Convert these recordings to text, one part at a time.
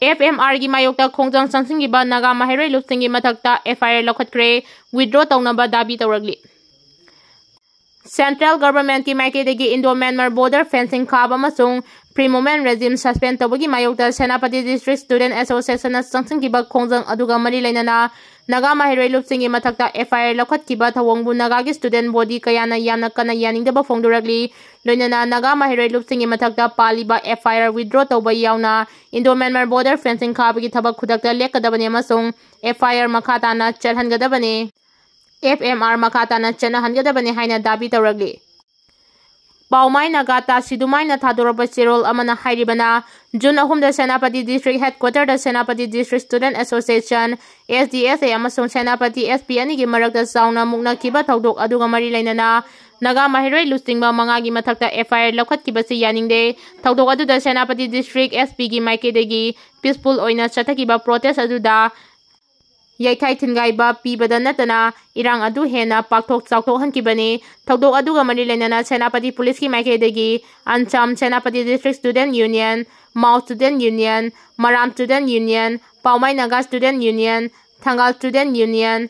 FMR gi mayokta khongjang changsingiba Naga Pairaroi lupsingi mathakta FIR lokhatkre withdraw tawnaba dabi tawragli. Central government ki maikidagi Indo-Myanmar border fencing khaba amasung pre-movement regime suspend tawbagi mayokta Senapati District Student Association na changsingiba khongjang aduga mari lainana Naga Pairaroi lupsingi mathakta FIR lokhatkiba thawongbu Naga gi student body kayana yamna kana yaningdaba phongduragli loinana Naga Pairaroi lupsingi mathakta paliba FIR withdraw tawba yauna Indo-Myanmar border fencing khabagi thabak khudakta lekadabani amasung FIR makhatana chalhangadabani FMR makhatana chanahangadabani haina dabi tawragli. Paumai Naga ta sidumai na thadoraba chirol amana hairibana June 3 da Senapati District Headquarter da Senapati District Student Association SDSA amasung Senapati SP ani gi marakta sauna mukna kiba thawdok aduga mari lainana Naga Pairaroi lustingba mangagi mathakta FIR lokhatkiba si yaningde thawdok aduda Senapati District SP gi maikidegi peaceful oina chathakiba protest aduda Yaikai Thingaiba pibada natana irang adu hena pakthok chawthok hankibani thawdok aduga mari lainana Senapati Police ki maikidegi Ancham Senapati District Student Union Mau Student Union Maram Student Union Paumai Naga Student Union Thangal Student Union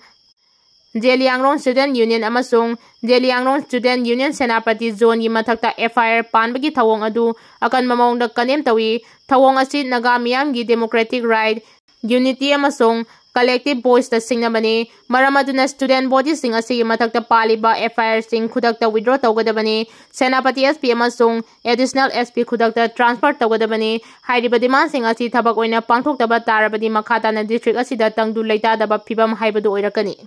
Jeliangrong Student Union amasung Jeliangrong Student Union Senapati Zone gi mathakta FIR panbagi thawong adu akan mamawngda kanem tawi thawong asi Naga miyam gi democratic right unity amasung collective voice ta singnabani maramaduna student body sing asi mathakta paliba FIR sing khudakta withdraw tawgadabani Senapati SP amasung additional SP khudakta transfer tawgadabani hairiba demand sing asi thabak oina pangthoktaba tarabadi makhatana district asida tangdu leitadaba phibam haibadu oirakani.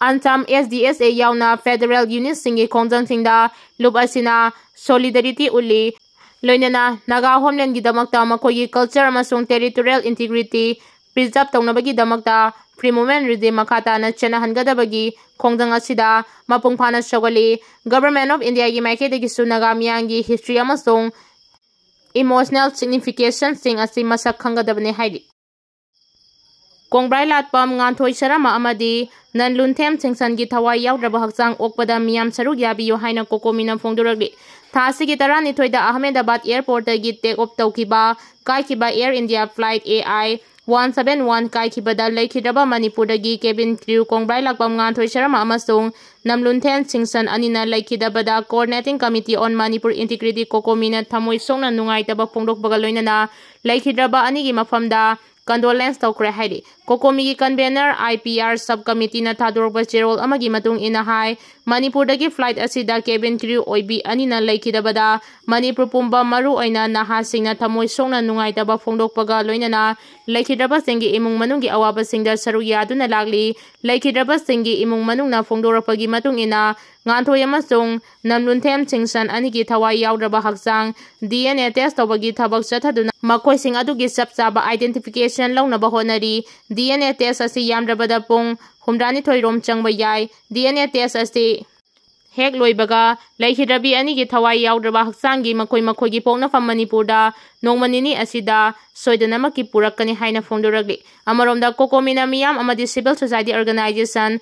Antam SDSA yauna federal unit singi khongjang singda lup asina solidarity uli loinana Naga homeland gi damakta makogi culture amasung territorial integrity preserve tawnabagi damakta pre-movement regime makhatana chanahangadabagi khongjang asida mapungphana sogali government of India gi maikidagi su Naga miyangi history amasung emotional signification sing asi masak khangadabani haidi. Kongbrai latpam nganthoi sarama amadi nanlunthem chingsan gi thawai yaudraba hakchang okpada miyam saruk yabiyo haina kokomina phongduragli thasi gi tarani thoida Ahmedabad airport gi take off tawkiba kaikiba Air India flight AI 171 kaikibada laikhidraba Manipur dagi cabin crew Kongbrai lakpam nganthoi sarama amasung namlunthen chingsan anina laikhidabada coordinating committee on Manipur integrity kokomina thamoi songna nungaitaba phongdokbaga loinana laikhidraba anigi mafamda condolence tawkre hairi kokomi gi convener IPR subcommittee na thadorba cherol amagi matung ina hai Manipur dagi flight asida cabin crew oibi anina laikhidabada Manipur pumba maru oina naha singna thamoi songna nungaitaba phongdokpaga loinana laikhidraba singi imung manunggi awaba singda saru yaduna lagli laikhidraba singi imung manungna phongdorapagi matung ina nganthoi amasung namlunthem chingsan anigi thawai yaudraba hakchang DNA test tawbagi thabak chathaduna makoi sing adugi sapchaba identification launaba honari DNA test asi yamdrabada pung humrani thoirom changba yai DNA test asi hek loibaga laikhidrabi anigi thawai yaudraba hakchanggi makoi gi poknafam Manipurda nongmanini asida soidanamaki purakani haina phongdoragli amaromda kokomina miyam amadi civil society organization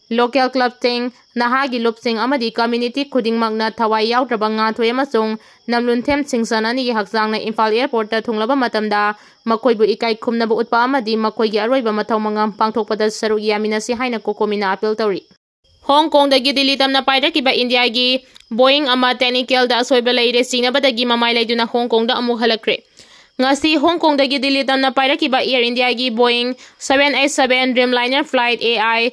local club ting nahagi lupsing amadi community khudingmakna thawai yaudraba nganthoi amasung namlunthem chingsan ani hakchang na Imphal airport ta thunglaba matamda makoibu ikai khumnaba utpa amadi makoigi aroiba mathau mangam pangthokpada saru yaminasi haina kokomina appeal tawri. Hong Kong dagi Delhi tamna pairakiba India gi Boeing ama technical da asoiba leire singnabadagi mamai leiduna Hong Kong da amuk halakre. Ngasi Hong Kong dagi Delhi tamna pairakiba Air India gi Boeing 787 Dreamliner flight AI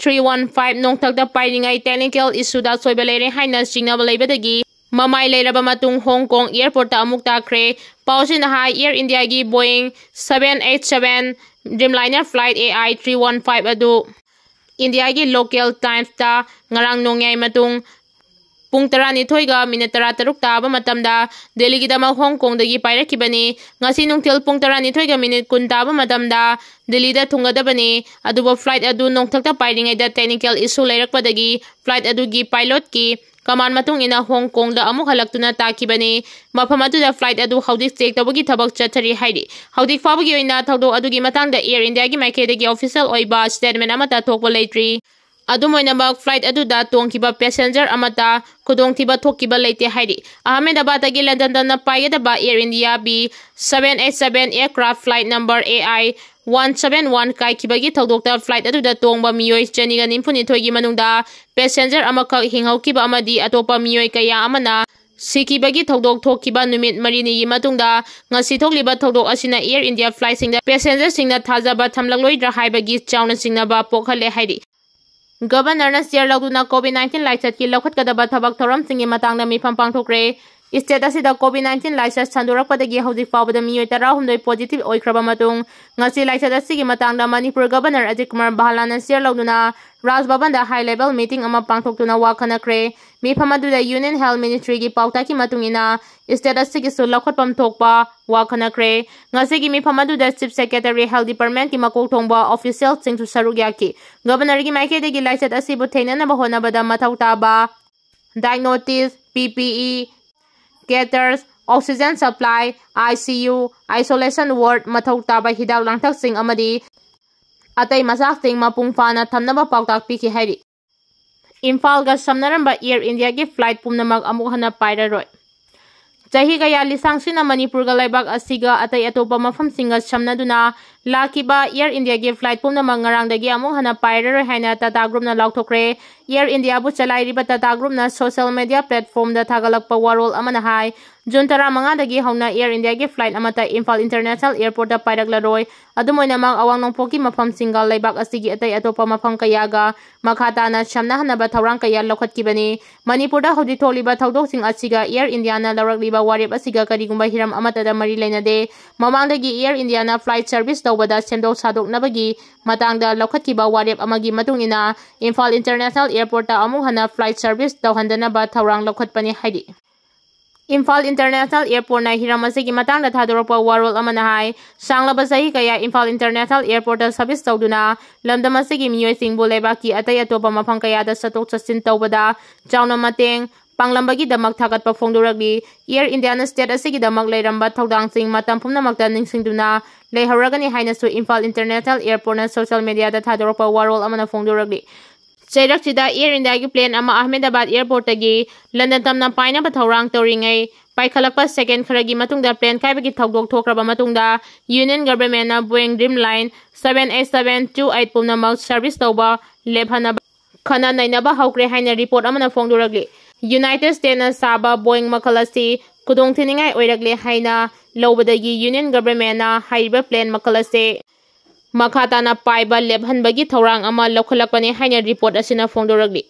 315 nongthakda pairingai technical issue da soiba leire haina singnaba leibadagi mamai leiraba matung Hong Kong airport ta amuk takre pausin ha Air India gi Boeing 787 Dreamliner flight AI 315 adu India gi local times ta ngarang nongyai matung pung 12:36 taba matamda Delhi gi dama Hong Kong dagi pairakibani ngasi nungtil pung 12:10 taba matamda Delhi da thungadabani aduba flight adu nongthakta pairingai da technical issue leirakpadagi flight adu gi pilot ki kaman matung ina Hong Kong da amuk halaktuna takibani mafam adu da flight adu haudik check tabagi thabak chathari hairi haudik fabagi oina thawdo adu gi matang da Air India gi maikhe dagi official oiba statement amata thokpa leitri ꯑꯗꯨꯃꯣꯏꯅꯃꯛ flight ꯑꯗꯨꯗ ꯇꯣꯡꯈꯤꯕ passenger ꯑꯃꯠꯇ ꯈꯨꯗꯣꯡꯊꯤꯕ ꯊꯣꯛꯈꯤꯕ ꯂꯩꯇꯦ ꯍꯥꯏꯔꯤ꯫ ꯑꯍꯃꯦꯗꯥꯕꯥꯗꯇꯒꯤ ꯂꯟꯗꯟꯗ ꯄꯥꯏꯒꯗꯕ Air India B787 aircraft flight number AI-171 ꯀꯥꯏꯈꯤꯕꯒꯤ ꯊꯧꯗꯣꯛꯇ ꯐ꯭ꯂꯥꯏꯠ ꯑꯗꯨꯗ ꯇꯣꯡꯕ ꯃꯤꯑꯣꯏ 292ꯒꯤ ꯃꯅꯨꯡꯗ ꯄꯦꯁꯦꯟꯖꯔ ꯑꯃꯈꯛ ꯍꯤꯡꯍꯧꯈꯤꯕ ꯑꯃꯗꯤ ꯑꯇꯣꯞꯄ ꯃꯤꯑꯣꯏ ꯀꯌꯥ ꯑꯃꯅ ꯁꯤꯈꯤꯕꯒꯤ ꯊꯧꯗꯣꯛ ꯊꯣꯛꯈꯤꯕ ꯅꯨꯃꯤꯠ 4ꯅꯤꯒꯤ ꯃꯇꯨꯡꯗ ꯉꯁꯤ ꯊꯣꯛꯂꯤꯕ ꯊꯧꯗꯣꯛ ꯑꯁꯤꯅ ꯑꯦꯌꯔ ꯏꯟꯗꯤꯌꯥ ꯐ꯭ꯂꯥꯏꯠꯁꯤꯡꯗ ꯄꯦꯁꯦꯟꯖꯔꯁꯤꯡꯅ ꯊꯥꯖꯕ ꯊꯝꯂꯛꯂꯣꯏꯗ꯭ꯔꯥ ꯍꯥꯏꯕꯒꯤ ꯆꯥꯎꯅ ꯆꯤꯡꯅꯕ ꯄꯣꯛꯍꯜꯂꯦ ꯍꯥꯏꯔꯤ꯫ ꯒꯕꯔꯅꯔꯅ ꯁꯤꯌꯔ ꯂꯧꯗꯨꯅ ꯀꯣꯚꯤꯗ-19 ꯂꯥꯏꯆꯠꯀꯤ ꯂꯧꯈꯠꯀꯗꯕ ꯊꯕꯛ ꯊꯧꯔꯝꯁꯤꯡꯒꯤ ꯃꯇꯥꯡꯗ ꯃꯤꯐꯝ ꯄꯥꯡꯊꯣꯛꯈ꯭ꯔꯦ꯫ ꯁ꯭ꯇꯦꯠ ꯑꯁꯤꯗ ꯀꯣꯚꯤꯗ-19 ꯂꯥꯏꯆꯠ ꯁꯟꯗꯣꯔꯛꯄꯗꯒꯤ ꯍꯧꯖꯤꯛ ꯐꯥꯎꯕꯗ ꯃꯤꯑꯣꯏ 18 ꯄꯣꯖꯤꯇꯤꯚ ꯑꯣꯏꯈ꯭ꯔꯕ ꯃꯇꯨꯡ ꯉꯁꯤ ꯂꯥꯏꯆꯠ ꯑꯁꯤꯒꯤ ꯃꯇꯥꯡꯗ ꯃꯅꯤꯄꯨꯔ ꯒꯕꯔꯅꯔ ꯑꯖꯤꯠ ꯀꯨꯃꯥꯔ ꯕꯥꯍꯥꯂꯥꯅ ꯁꯤꯌꯔ ꯂꯧꯗꯨꯅ ꯔꯥꯖ ꯚꯕꯟꯗ ꯍꯥꯏ ꯂꯦꯚꯦꯜ ꯃꯤꯇꯤꯡ ꯑꯃ ꯄꯥꯡꯊꯣꯛꯇꯨꯅ ꯋꯥ ꯈꯟꯅꯈ꯭ꯔꯦ꯫ ꯃꯤꯐꯝ ꯑꯗꯨꯗ ꯌꯨꯅꯤꯌꯟ ꯍꯦꯜꯊ ꯃꯤꯅꯤꯁꯇ꯭ꯔꯤꯒꯤ ꯄꯥꯎꯇꯥꯛꯀꯤ ꯃꯇꯨꯡꯏꯟꯅ ꯁ꯭ꯇꯦꯠ ꯑꯁꯤꯒꯤꯁꯨ ꯂꯧꯈꯠꯐꯝ ꯊꯣꯛꯄ ꯋꯥ ꯈꯟꯅꯈ꯭ꯔꯦ꯫ ꯉꯁꯤꯒꯤ ꯃꯤꯐꯝ ꯑꯗꯨꯗ ꯆꯤꯐ ꯁꯦꯀ꯭ꯔꯦꯇꯔꯤ, ꯍꯦꯜꯊ ꯗꯤꯄꯥꯔꯠꯃꯦꯟꯠꯀꯤ ꯃꯀꯣꯛ ꯊꯣꯡꯕ ꯑꯣꯐꯤꯁꯤꯌꯦꯜꯁꯤꯡꯁꯨ ꯁꯔꯨꯛ ꯌꯥꯈꯤ꯫ ꯒꯕꯔꯅꯔꯒꯤ ꯃꯥꯏꯀꯩꯗꯒꯤ ꯂꯥꯏꯆꯠ ꯑꯁꯤꯕꯨ ꯊꯦꯡꯅꯅꯕ ꯍꯣꯠꯅꯕꯗ ꯃꯊꯧ ꯇꯥꯕ diagnosis, PPE kits, oxygen supply, ICU, isolation ward, ꯃꯊꯧ ꯇꯥꯕ ꯍꯤꯗꯥꯛ ꯂꯥꯡꯊꯛꯁꯤꯡ ꯑꯃꯗꯤ ꯑꯇꯩ ꯃꯆꯥꯛꯁꯤꯡ ꯃꯄꯨꯡ ꯐꯥꯅ ꯊꯝꯅꯕ ꯄꯥꯎꯇꯥꯛ ꯄꯤꯈꯤ ꯍꯥꯏꯔꯤ꯫ ꯏꯝꯐꯥꯜꯒ ꯁꯝꯅꯔꯝꯕ ꯑꯦꯌꯔ ꯏꯟꯗꯤꯌꯥꯒꯤ ꯐ꯭ꯂꯥꯏꯠ ꯄꯨꯝꯅꯃꯛ ꯑꯃꯨꯛ ꯍꯟꯅ ꯄꯥꯏꯔꯔꯣꯏ꯫ ꯆꯍꯤ ꯀꯌꯥ ꯂꯤꯁꯥꯡꯁꯤꯟꯅ ꯃꯅꯤꯄꯨꯔꯒ ꯂꯩꯕꯥꯛ ꯑꯁꯤꯒ ꯑꯇꯩ ꯑꯇꯣꯞꯄ ꯃꯐꯝꯁꯤꯡꯒ ꯁꯝꯅꯗꯨꯅ ꯂꯥꯛꯈꯤꯕ ꯑꯦꯌꯔ ꯏꯟꯗꯤꯌꯥꯒꯤ ꯐ꯭ꯂꯥꯏꯠ ꯄꯨꯝꯅꯃꯛ ꯉꯔꯥꯡꯗꯒꯤ ꯑꯃꯨꯛ ꯍꯟꯅ ꯄꯥꯏꯔꯔꯣꯏ ꯍꯥꯏꯅ ꯇꯥꯇꯥ ꯒ꯭ꯔꯨꯞꯅ ꯂꯥꯎꯊꯣꯛꯈ꯭ꯔꯦ꯫ ꯑꯦꯌꯔ ꯏꯟꯗꯤꯌꯥꯕꯨ ꯆꯂꯥꯏꯔꯤꯕ ꯇꯥꯇꯥ ꯒ꯭ꯔꯨꯞꯅ ꯁꯣꯁꯤꯌꯦꯜ ꯃꯤꯗꯤꯌꯥ ꯄ꯭ꯂꯦꯠꯐꯣꯔꯝꯗ ꯊꯥꯒꯠꯂꯛꯄ ꯋꯥꯔꯣꯜ ꯑꯃꯅ ꯍꯥꯏ ꯖꯨꯟ 15ꯗꯒꯤ ꯍꯧꯅ ꯑꯦꯌꯔ ꯏꯟꯗꯤꯌꯥꯒꯤ ꯐ꯭ꯂꯥꯏꯠ ꯑꯃꯠꯇ ꯏꯝꯐꯥꯜ ꯏꯟꯇꯔꯅꯦꯁꯅꯦꯜ ꯑꯦꯌꯔꯄꯣꯔꯠꯇ ꯄꯥꯏꯔꯛꯂꯔꯣꯏ꯫ ꯑꯗꯨꯃꯣꯏꯅꯃꯛ ꯑꯋꯥꯡ ꯅꯣꯡꯄꯣꯛꯀꯤ ꯃꯐꯝꯁꯤꯡꯒ ꯂꯩꯕꯥꯛ ꯑꯁꯤꯒꯤ ꯑꯇꯩ ꯑꯇꯣꯞꯄ ꯃꯐꯝ ꯀꯌꯥꯒ ꯃꯈꯥ ꯇꯥꯅ ꯁꯝꯅꯍꯟꯅꯕ ꯊꯧꯔꯥꯡ ꯀꯌꯥ ꯂꯧꯈꯠꯈꯤꯕꯅꯤ꯫ ꯃꯅꯤꯄꯨꯔꯗ ꯍꯧꯖꯤꯛ ꯊꯣꯛꯂꯤꯕ ꯊꯧꯗꯣꯛꯁꯤꯡ ꯑꯁꯤꯒ ꯑꯦꯌꯔ ꯏꯟꯗꯤꯌꯥꯅ ꯂꯧꯔꯛꯂꯤꯕ ꯋꯥꯔꯦꯞ ꯑꯁꯤꯒ ꯀꯔꯤꯒꯨꯝꯕ ꯍꯤꯔꯝ ꯑꯃꯠꯇꯗ ꯃꯔꯤ ꯂꯩꯅꯗꯦ꯫ ꯃꯃꯥꯡꯗꯒꯤ ꯑꯦꯌꯔ ꯏꯟꯗꯤꯌꯥꯅ ꯐ꯭ꯂꯥꯏꯠ ꯁꯔꯚꯤꯁ ꯇꯧꯕꯗ ꯁꯦꯝꯗꯣꯛ ꯁꯥꯗꯣꯛꯅꯕꯒꯤ ꯃꯇꯥꯡꯗ ꯂꯧꯈꯠꯈꯤꯕ ꯋꯥꯔꯦꯞ ꯑꯃꯒꯤ ꯃꯇꯨꯡꯏꯟꯅ ꯏꯝꯐꯥꯜ ꯏꯟꯇꯔꯅꯦꯁꯅꯦꯜ ꯑꯦꯌꯔꯄꯣꯔꯠꯇ ꯑꯃꯨꯛ ꯍꯟꯅ ꯐ꯭ꯂꯥꯏꯠ ꯁꯔꯚꯤꯁ ꯇꯧꯍꯟꯗꯅꯕ ꯊꯧꯔꯥꯡ ꯂꯧꯈꯠꯄꯅꯤ ꯍꯥꯏꯔꯤ꯫ ꯏꯝꯐꯥꯜ ꯏꯟꯇꯔꯅꯦꯁꯅꯦल ꯑꯦꯌꯔꯄꯣꯔꯠꯅ ꯍꯤꯔꯝ ꯑꯁꯤꯒꯤ ꯃꯇꯥꯡꯗ ꯊꯥꯗꯣꯔꯛꯄ ꯋꯥꯔꯣꯜ ꯑꯃꯅ ꯍꯥꯏ ꯁꯥꯡꯂꯕ ꯆꯍꯤ ꯀꯌꯥ ꯏꯝꯐꯥꯜ ꯏꯟꯇꯔꯅꯦꯁꯅꯦꯜ ꯑꯦꯌꯔꯄꯣꯔꯠꯇ ꯁꯔꯚꯤꯁ ꯇꯧꯗꯨꯅ ꯂꯝꯗꯝ ꯑꯁꯤꯒꯤ ꯃꯤꯑꯣꯏꯁꯤꯡꯕꯨ ꯂꯩꯕꯥꯛꯀꯤ ꯑꯇꯩ ꯑꯇꯣꯞꯄ ꯃꯐꯝ ꯀꯌꯥꯗ ꯆꯠꯊꯣꯛ ꯆꯠꯁꯤꯟ ꯇꯧꯕꯗ ꯆꯥꯎꯅ ꯃꯇꯦꯡ ꯄꯥꯡꯂꯝꯕꯒꯤꯗꯃꯛ ꯊꯥꯒꯠꯄ ꯐꯣꯡꯗꯣꯔꯛꯂꯤ꯫ ꯑꯦꯌꯔ ꯏꯟꯗꯤꯌꯥꯅ ꯁ꯭ꯇꯦꯠ ꯑꯁꯤꯒꯤꯗꯃꯛ ꯂꯩꯔꯝꯕ ꯊꯧꯗꯥꯡꯁꯤꯡ ꯃꯇꯝ ꯄꯨꯝꯅꯃꯛꯇ ꯅꯤꯡꯁꯤꯡꯗꯨꯅ ꯂꯩꯍꯧꯔꯒꯅꯤ ꯍꯥꯏꯅꯁꯨ ꯏꯝꯐꯥꯜ ꯏꯟꯇꯔꯅꯦꯁꯅꯦꯜ ꯑꯦꯌꯔꯄꯣꯔꯠꯅ ꯁꯣꯁꯤꯌꯦꯜ ꯃꯤꯗꯤꯌꯥꯗ ꯊꯥꯗꯣꯔꯛꯄ ꯋꯥꯔꯣꯜ ꯑꯃꯅ ꯐꯣꯡꯗꯣꯔꯛꯂꯤ꯫ ꯆꯩꯔꯛꯁꯤꯗ ꯑꯦꯌꯔ ꯏꯟꯗꯤꯌꯥꯒꯤ ꯄ꯭ꯂꯦꯟ ꯑꯃ ꯑꯍꯃꯦꯗꯥꯕꯥꯗ ꯑꯦꯌꯔꯄꯣꯔꯠꯇꯒꯤ ꯂꯟꯗꯟ ꯇꯝꯅ ꯄꯥꯏꯅꯕ ꯊꯧꯔꯥꯡ ꯇꯧꯔꯤꯉꯩ ꯄꯥꯏꯈꯠꯂꯛꯄ ꯁꯦꯀꯦꯟ ꯈꯔꯒꯤ ꯃꯇꯨꯡꯗ ꯄ꯭ꯂꯦꯟ ꯀꯥꯏꯕꯒꯤ ꯊꯧꯗꯣꯛ ꯊꯣꯛꯈ꯭ꯔꯕ ꯃꯇꯨꯡꯗ ꯌꯨꯅꯤꯌꯟ ꯒꯚꯔꯟꯃꯦꯟꯠꯅ ꯕꯣꯏꯡ ꯗ꯭ꯔꯤꯝꯂꯥꯏꯟ 787-28 ꯄꯨꯝꯅꯃꯛ ꯁꯔꯚꯤꯁ ꯇꯧꯕ ꯂꯦꯞꯍꯟꯅꯕ ꯈꯟꯅ ꯅꯩꯅꯕ ꯍꯧꯈ꯭ꯔꯦ ꯍꯥꯏꯅ ꯔꯤꯄꯣꯔꯠ ꯑꯃꯅ ꯐꯣꯡꯗꯣꯔꯛꯂꯤ꯫ ꯌꯨꯅꯥꯏꯇꯦꯗ ꯁ꯭ꯇꯦꯠꯁꯅ ꯁꯥꯕ ꯕꯣꯏꯡ ꯃꯈꯜ ꯑꯁꯤ ꯈꯨꯗꯣꯡꯊꯤꯅꯤꯡꯉꯥꯏ ꯑꯣꯏꯔꯛꯂꯦ ꯍꯥꯏꯅ ꯂꯧꯕꯗꯒꯤ ꯌꯨꯅꯤꯌꯟ ꯒꯚꯔꯟꯃꯦꯟꯠꯅ ꯍꯥꯏꯔꯤꯕ ꯄ꯭ꯂꯦꯟ ꯃꯈꯜ ꯑꯁꯤ ꯃꯈꯥ ꯇꯥꯅ ꯄꯥꯏꯕ ꯂꯦꯞꯍꯟꯕꯒꯤ ꯊꯧꯔꯥꯡ ꯑꯃ ꯂꯧꯈꯠꯂꯛꯄꯅꯤ ꯍꯥꯏꯅ ꯔꯤꯄꯣꯔꯠ ꯑꯁꯤꯅ ꯐꯣꯡꯗꯣꯔꯛꯂꯤ꯫